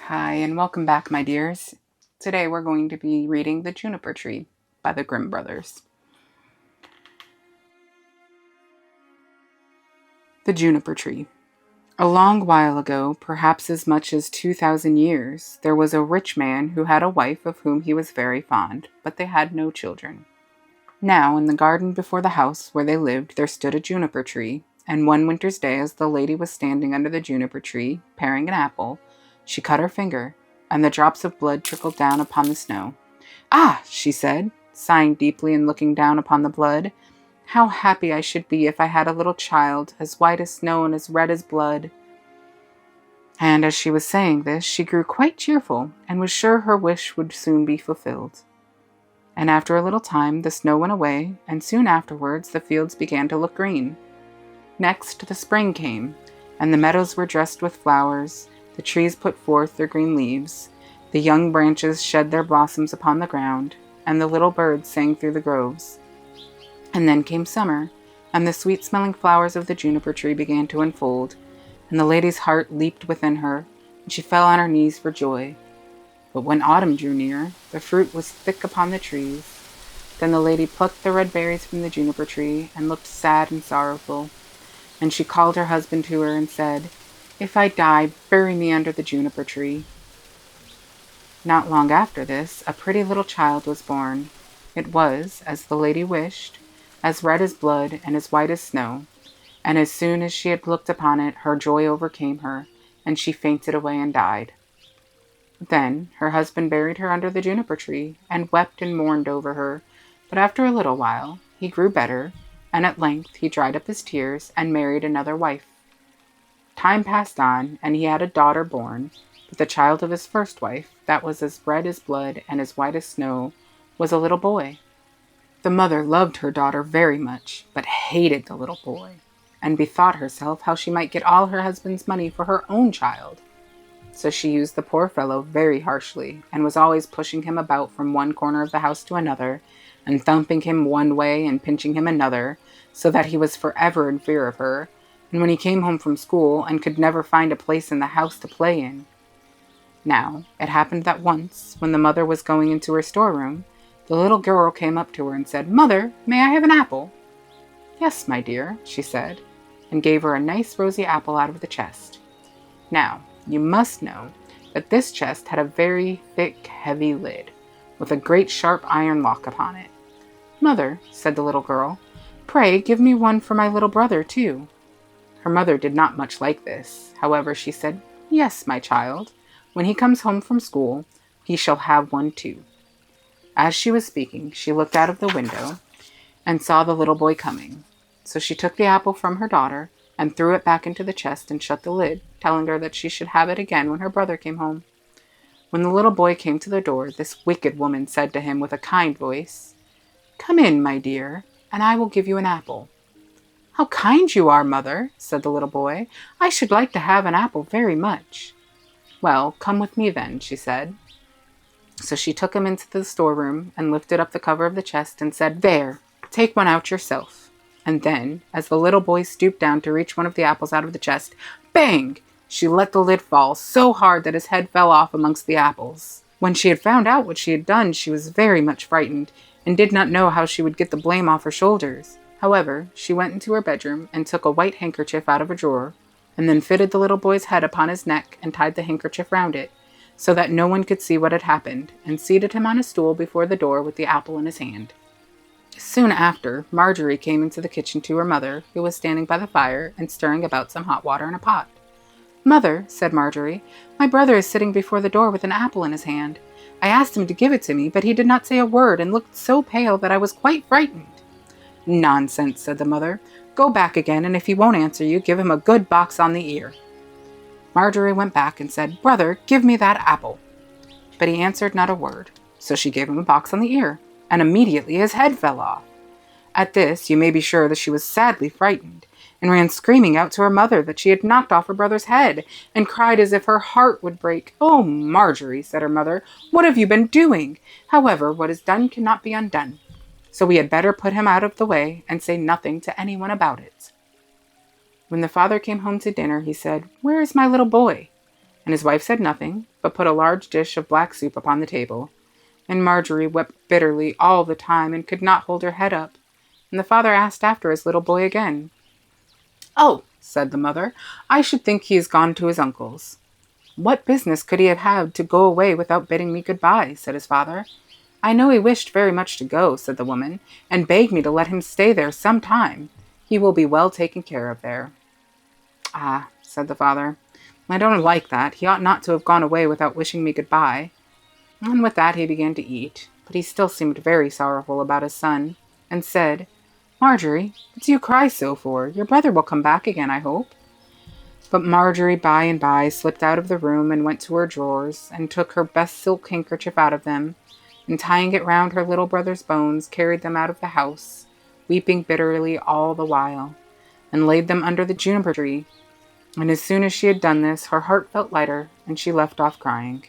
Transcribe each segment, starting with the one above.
Hi, and welcome back, my dears. Today we're going to be reading The Juniper Tree by the Grimm brothers. The Juniper Tree. A long while ago, perhaps as much as 2,000 years, there was a rich man who had a wife of whom he was very fond, but they had no children. Now, in the garden before the house where they lived, there stood a juniper tree, and one winter's day, as the lady was standing under the juniper tree, paring an apple, she cut her finger, and the drops of blood trickled down upon the snow. "Ah!" she said, sighing deeply and looking down upon the blood. "How happy I should be if I had a little child, as white as snow and as red as blood." And as she was saying this, she grew quite cheerful, and was sure her wish would soon be fulfilled. And after a little time, the snow went away, and soon afterwards the fields began to look green. Next, the spring came, and the meadows were dressed with flowers, the trees put forth their green leaves, the young branches shed their blossoms upon the ground, and the little birds sang through the groves. And then came summer, and the sweet-smelling flowers of the juniper tree began to unfold, and the lady's heart leaped within her, and she fell on her knees for joy. But when autumn drew near, the fruit was thick upon the trees. Then the lady plucked the red berries from the juniper tree, and looked sad and sorrowful. And she called her husband to her and said, "If I die, bury me under the juniper tree." Not long after this, a pretty little child was born. It was, as the lady wished, as red as blood and as white as snow, and as soon as she had looked upon it, her joy overcame her, and she fainted away and died. Then her husband buried her under the juniper tree, and wept and mourned over her, but after a little while he grew better, and at length he dried up his tears and married another wife. Time passed on, and he had a daughter born, but the child of his first wife, that was as red as blood and as white as snow, was a little boy. The mother loved her daughter very much, but hated the little boy, and bethought herself how she might get all her husband's money for her own child. So she used the poor fellow very harshly, and was always pushing him about from one corner of the house to another, and thumping him one way and pinching him another, so that he was forever in fear of her, and when he came home from school and could never find a place in the house to play in. Now, it happened that once, when the mother was going into her storeroom, the little girl came up to her and said, "Mother, may I have an apple?" "Yes, my dear," she said, and gave her a nice rosy apple out of the chest. Now, you must know that this chest had a very thick, heavy lid, with a great sharp iron lock upon it. "Mother," said the little girl, "pray give me one for my little brother, too." Her mother did not much like this. However, she said, "Yes, my child. When he comes home from school, he shall have one too." As she was speaking, she looked out of the window and saw the little boy coming. So she took the apple from her daughter and threw it back into the chest and shut the lid, telling her that she should have it again when her brother came home. When the little boy came to the door, this wicked woman said to him with a kind voice, "Come in, my dear, and I will give you an apple." "How kind you are, mother," said the little boy. "I should like to have an apple very much." "Well, come with me then," she said. So she took him into the storeroom and lifted up the cover of the chest and said, "There, take one out yourself." And then, as the little boy stooped down to reach one of the apples out of the chest, bang! She let the lid fall so hard that his head fell off amongst the apples. When she had found out what she had done, she was very much frightened, and did not know how she would get the blame off her shoulders. However, she went into her bedroom and took a white handkerchief out of a drawer, and then fitted the little boy's head upon his neck and tied the handkerchief round it, so that no one could see what had happened, and seated him on a stool before the door with the apple in his hand. Soon after, Marjorie came into the kitchen to her mother, who was standing by the fire and stirring about some hot water in a pot. "Mother," said Marjorie, "my brother is sitting before the door with an apple in his hand. I asked him to give it to me, but he did not say a word and looked so pale that I was quite frightened." "Nonsense," said the mother. "Go back again, and if he won't answer you, give him a good box on the ear." Marjorie went back and said, "Brother, give me that apple." But he answered not a word, so she gave him a box on the ear, and immediately his head fell off. At this, you may be sure that she was sadly frightened, and ran screaming out to her mother that she had knocked off her brother's head, and cried as if her heart would break. "Oh, Marjorie," said her mother, "what have you been doing? However, what is done cannot be undone. So we had better put him out of the way, and say nothing to anyone about it." When the father came home to dinner, he said, "Where is my little boy?" And his wife said nothing, but put a large dish of black soup upon the table. And Marjorie wept bitterly all the time and could not hold her head up. And the father asked after his little boy again. "Oh," said the mother, "I should think he is gone to his uncle's." "What business could he have had to go away without bidding me good-bye?" said his father. "I know he wished very much to go," said the woman, "and begged me to let him stay there some time. He will be well taken care of there." "Ah," said the father, "I don't like that. He ought not to have gone away without wishing me good-bye." And with that he began to eat, but he still seemed very sorrowful about his son, and said, "Marjorie, what do you cry so for? Your brother will come back again, I hope." But Marjorie by and by slipped out of the room and went to her drawers, and took her best silk handkerchief out of them, and tying it round her little brother's bones, carried them out of the house, weeping bitterly all the while, and laid them under the juniper tree. And as soon as she had done this, her heart felt lighter, and she left off crying.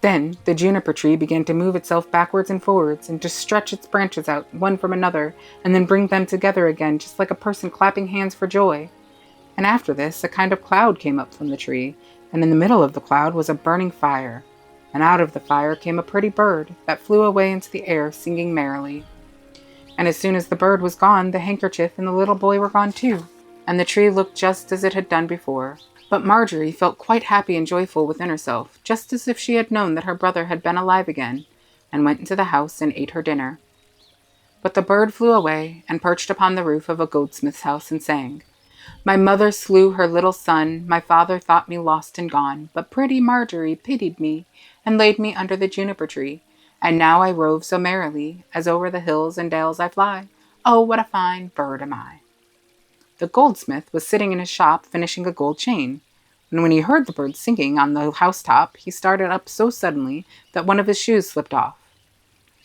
Then the juniper tree began to move itself backwards and forwards, and to stretch its branches out, one from another, and then bring them together again, just like a person clapping hands for joy. And after this, a kind of cloud came up from the tree, and in the middle of the cloud was a burning fire. And out of the fire came a pretty bird, that flew away into the air, singing merrily. And as soon as the bird was gone, the handkerchief and the little boy were gone too, and the tree looked just as it had done before. But Marjorie felt quite happy and joyful within herself, just as if she had known that her brother had been alive again, and went into the house and ate her dinner. But the bird flew away, and perched upon the roof of a goldsmith's house, and sang, "My mother slew her little son, my father thought me lost and gone, but pretty Marjorie pitied me, and laid me under the juniper tree, and now I rove so merrily, as over the hills and dales I fly. Oh, what a fine bird am I!" The goldsmith was sitting in his shop finishing a gold chain, and when he heard the bird singing on the housetop, he started up so suddenly that one of his shoes slipped off.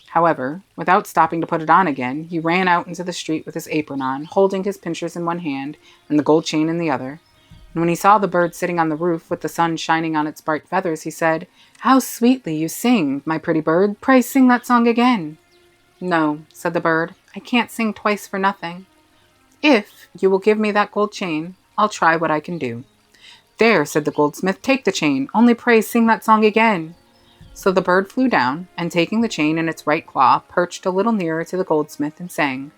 However, without stopping to put it on again, he ran out into the street with his apron on, holding his pincers in one hand and the gold chain in the other. And when he saw the bird sitting on the roof with the sun shining on its bright feathers, he said, "How sweetly you sing, my pretty bird. Pray sing that song again." "No," said the bird, "I can't sing twice for nothing. If you will give me that gold chain, I'll try what I can do." "There," said the goldsmith, "take the chain, only pray sing that song again." So the bird flew down, and taking the chain in its right claw, perched a little nearer to the goldsmith, and sang,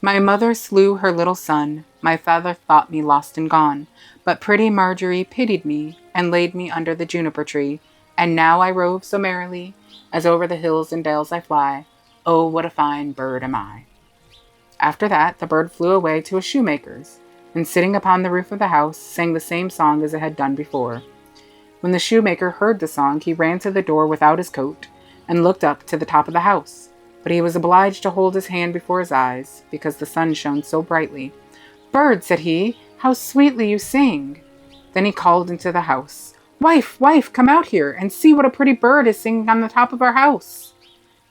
"My mother slew her little son, my father thought me lost and gone, but pretty Marjorie pitied me, and laid me under the juniper tree, and now I rove so merrily, as over the hills and dales I fly. Oh, what a fine bird am I!" After that, the bird flew away to a shoemaker's, and sitting upon the roof of the house, sang the same song as it had done before. When the shoemaker heard the song, he ran to the door without his coat, and looked up to the top of the house, but he was obliged to hold his hand before his eyes, because the sun shone so brightly. "Bird," said he, "how sweetly you sing!" Then he called into the house, "Wife, wife, come out here, and see what a pretty bird is singing on the top of our house."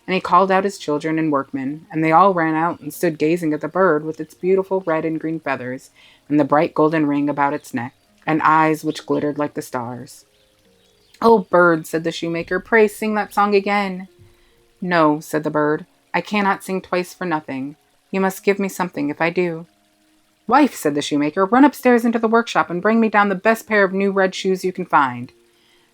And he called out his children and workmen, and they all ran out and stood gazing at the bird with its beautiful red and green feathers, and the bright golden ring about its neck, and eyes which glittered like the stars. "Oh, bird," said the shoemaker, "pray sing that song again." "No," said the bird, "I cannot sing twice for nothing. You must give me something if I do." "Wife," said the shoemaker, "run upstairs into the workshop and bring me down the best pair of new red shoes you can find."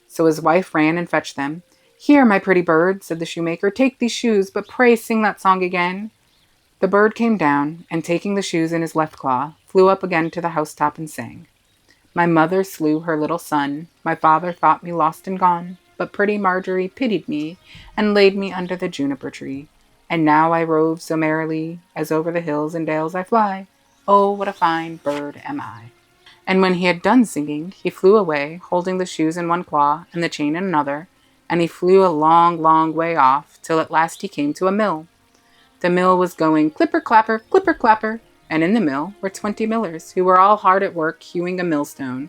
So his wife ran and fetched them. "Here, my pretty bird," said the shoemaker, "take these shoes, but pray sing that song again." The bird came down, and taking the shoes in his left claw, flew up again to the housetop and sang, "My mother slew her little son, my father thought me lost and gone, but pretty Marjorie pitied me, and laid me under the juniper tree, and now I rove so merrily, as over the hills and dales I fly. Oh, what a fine bird am I!" And when he had done singing, he flew away, holding the shoes in one claw and the chain in another, and he flew a long, long way off, till at last he came to a mill. The mill was going clipper-clapper, clipper-clapper, and in the mill were 20 millers, who were all hard at work hewing a millstone.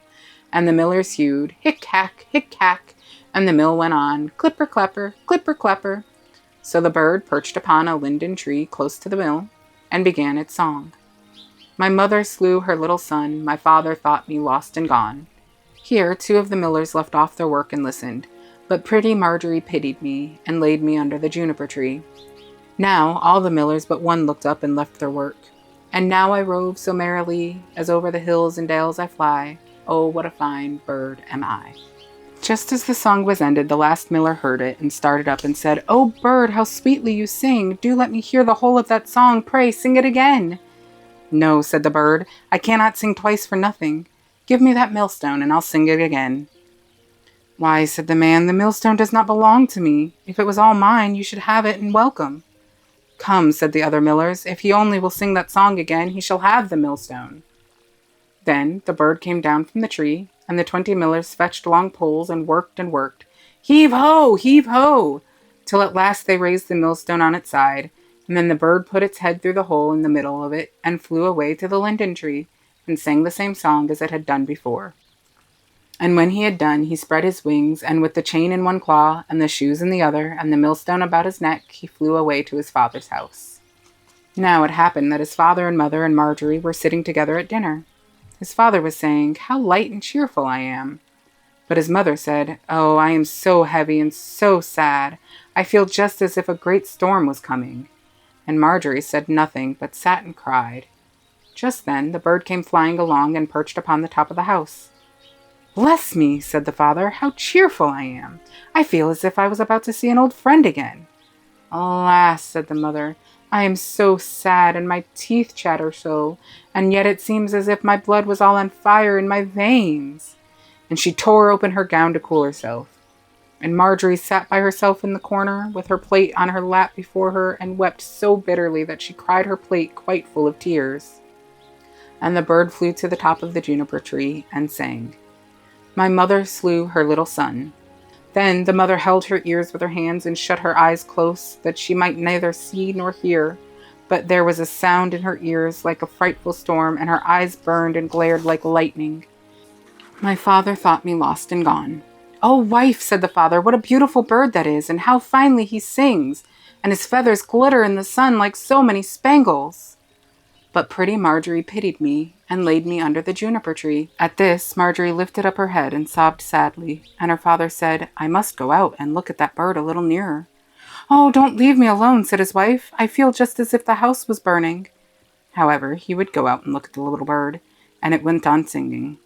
And the millers hewed, hick-hack, hick-hack, and the mill went on, clipper-clapper, clipper-clapper. So the bird perched upon a linden tree close to the mill, and began its song. "My mother slew her little son, my father thought me lost and gone." Here 2 of the millers left off their work and listened, but pretty Marjorie pitied me, and laid me under the juniper tree. Now all the millers but one looked up and left their work. "And now I rove so merrily, as over the hills and dales I fly. Oh, what a fine bird am I. Just as the song was ended, the last miller heard it and started up and said, "Oh, bird, how sweetly you sing! Do let me hear the whole of that song. Pray, sing it again." "No," said the bird, "I cannot sing twice for nothing. Give me that millstone, and I'll sing it again." "Why," said the man, "the millstone does not belong to me. If it was all mine, you should have it and welcome." "Come," said the other millers, "if he only will sing that song again, he shall have the millstone." Then the bird came down from the tree, and the 20 millers fetched long poles and worked, heave ho, till at last they raised the millstone on its side, and then the bird put its head through the hole in the middle of it and flew away to the linden tree and sang the same song as it had done before. And when he had done, he spread his wings, and with the chain in one claw and the shoes in the other and the millstone about his neck, he flew away to his father's house. Now it happened that his father and mother and Marjorie were sitting together at dinner. His father was saying, "How light and cheerful I am." But his mother said, "Oh, I am so heavy and so sad. I feel just as if a great storm was coming." And Marjorie said nothing, but sat and cried. Just then the bird came flying along and perched upon the top of the house. "Bless me," said the father, "how cheerful I am. I feel as if I was about to see an old friend again." "Alas," said the mother, "I am so sad, and my teeth chatter so, and yet it seems as if my blood was all on fire in my veins." And she tore open her gown to cool herself. And Marjorie sat by herself in the corner, with her plate on her lap before her, and wept so bitterly that she cried her plate quite full of tears. And the bird flew to the top of the juniper tree, and sang, "My mother slew her little son." Then the mother held her ears with her hands and shut her eyes close, that she might neither see nor hear. But there was a sound in her ears like a frightful storm, and her eyes burned and glared like lightning. My father thought me lost and gone. "Oh, wife," said the father, "what a beautiful bird that is, and how finely he sings, and his feathers glitter in the sun like so many spangles." But pretty Marjorie pitied me and laid me under the juniper tree. At this, Marjorie lifted up her head and sobbed sadly, and her father said, "I must go out and look at that bird a little nearer." "Oh, don't leave me alone," said his wife. "I feel just as if the house was burning." However, he would go out and look at the little bird, and it went on singing.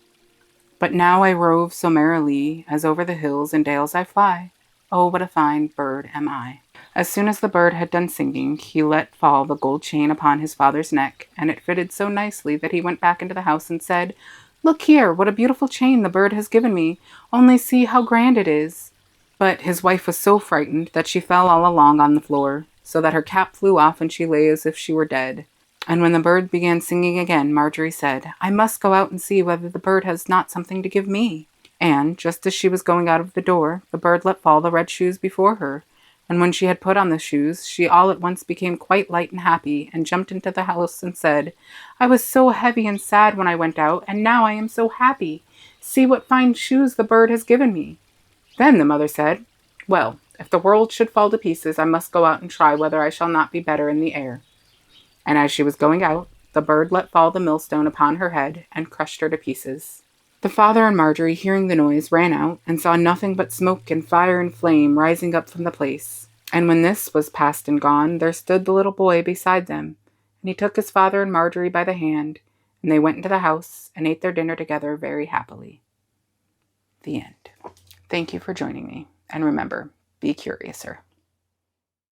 "But now I rove so merrily, as over the hills and dales I fly. Oh, what a fine bird am I." As soon as the bird had done singing, he let fall the gold chain upon his father's neck, and it fitted so nicely that he went back into the house and said, "Look here, what a beautiful chain the bird has given me. Only see how grand it is." But his wife was so frightened that she fell all along on the floor, so that her cap flew off and she lay as if she were dead. And when the bird began singing again, Marjorie said, "I must go out and see whether the bird has not something to give me." And, just as she was going out of the door, the bird let fall the red shoes before her. And when she had put on the shoes, she all at once became quite light and happy, and jumped into the house and said, "I was so heavy and sad when I went out, and now I am so happy. See what fine shoes the bird has given me." Then the mother said, "Well, if the world should fall to pieces, I must go out and try whether I shall not be better in the air." And as she was going out, the bird let fall the millstone upon her head and crushed her to pieces. The father and Marjorie, hearing the noise, ran out and saw nothing but smoke and fire and flame rising up from the place. And when this was past and gone, there stood the little boy beside them, and he took his father and Marjorie by the hand, and they went into the house and ate their dinner together very happily. The end. Thank you for joining me, and remember, be curiouser.